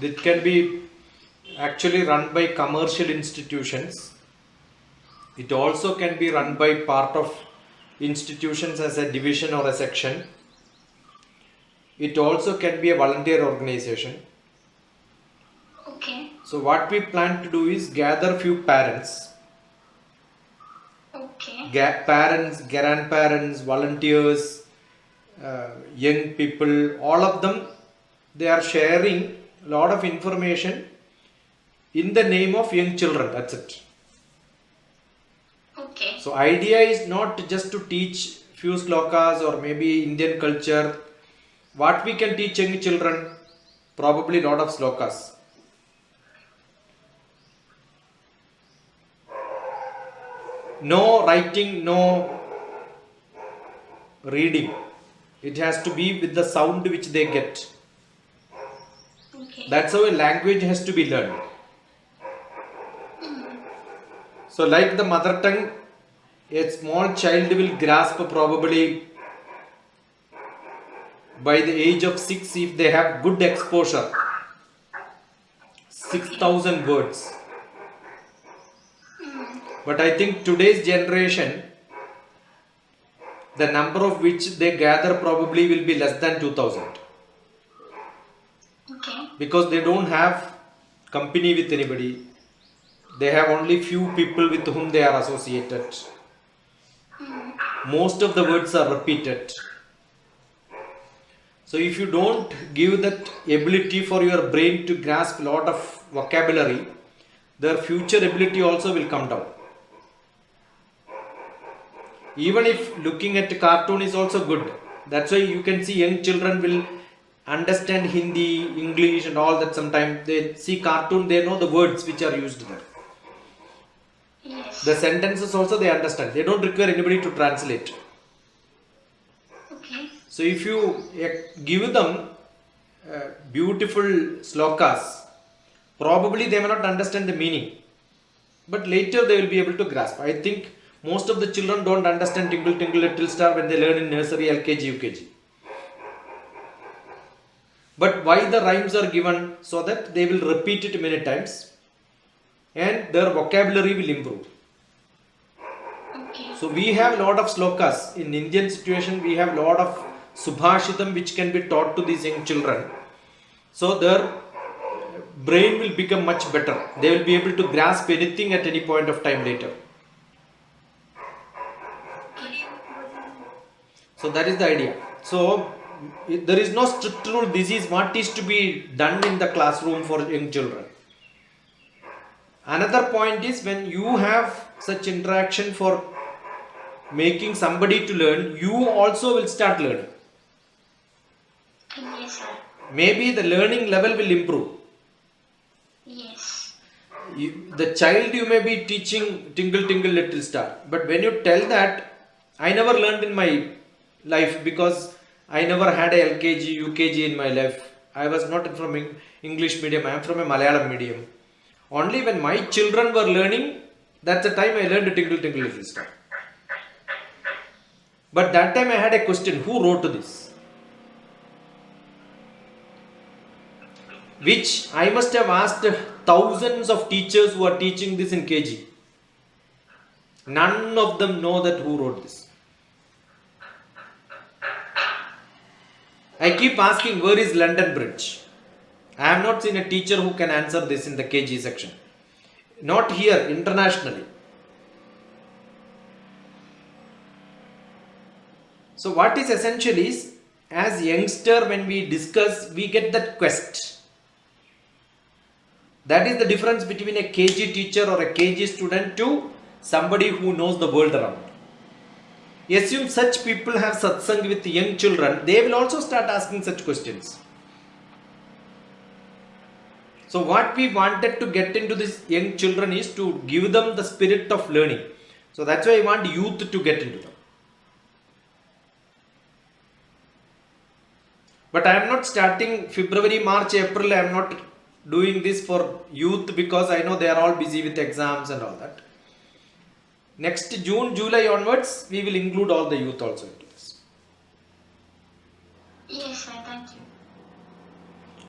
It can be actually run by commercial institutions. It also can be run by part of institutions as a division or a section. It also can be a volunteer organization. Okay. So what we plan to do is gather few parents, Okay. parents, grandparents, volunteers, young people, all of them, they are sharing a lot of information in the name of young children. That's it. Okay. So idea is not just to teach few slokas or maybe Indian culture. What we can teach young children? Probably lot of slokas. No writing, no reading. It has to be with the sound which they get. Okay. That's how a language has to be learned. So like the mother tongue, a small child will grasp probably by the age of 6 if they have good exposure. 6,000 words. But I think today's generation, the number of which they gather probably will be less than 2,000. Okay. Because they don't have company with anybody. They have only few people with whom they are associated. Most of the words are repeated. So if you don't give that ability for your brain to grasp a lot of vocabulary, their future ability also will come down. Even if looking at cartoon is also good. That's why you can see young children will understand Hindi, English and all that. Sometimes they see cartoon, they know the words which are used there. Yes. The sentences also they understand. They don't require anybody to translate. Okay. So if you give them beautiful slokas, probably they may not understand the meaning. But later they will be able to grasp. I think most of the children don't understand Tinkle Tinkle Little Star when they learn in nursery, LKG, UKG. But why the rhymes are given? So that they will repeat it many times and their vocabulary will improve. Okay. So we have a lot of slokas. In Indian situation, we have a lot of subhashitam which can be taught to these young children. So their brain will become much better. They will be able to grasp anything at any point of time later. So that is the idea. So there is no strict rule. This is what is to be done in the classroom for young children. Another point is when you have such interaction for making somebody to learn, you also will start learning. Yes, sir. Maybe the learning level will improve. Yes. The child you may be teaching Tingle Tingle Little Star, but when you tell that, I never learned in my life because I never had a LKG, UKG in my life. I was not from English medium, I am from a Malayalam medium. Only when my children were learning, that's the time I learned Tingle Tingle Little Star. But that time I had a question, who wrote this? Which I must have asked thousands of teachers who are teaching this in KG. None of them know that who wrote this. I keep asking, where is London Bridge? I have not seen a teacher who can answer this in the KG section. Not here, internationally. So what is essential is, as youngster when we discuss, we get that quest. That is the difference between a KG teacher or a KG student to somebody who knows the world around. Assume such people have satsang with young children, they will also start asking such questions. So what we wanted to get into this young children is to give them the spirit of learning. So that's why I want youth to get into them. But I am not starting February, March, April, I am not doing this for youth because I know they are all busy with exams and all that. Next June, July onwards, we will include all the youth also into this. Yes, sir. Thank you.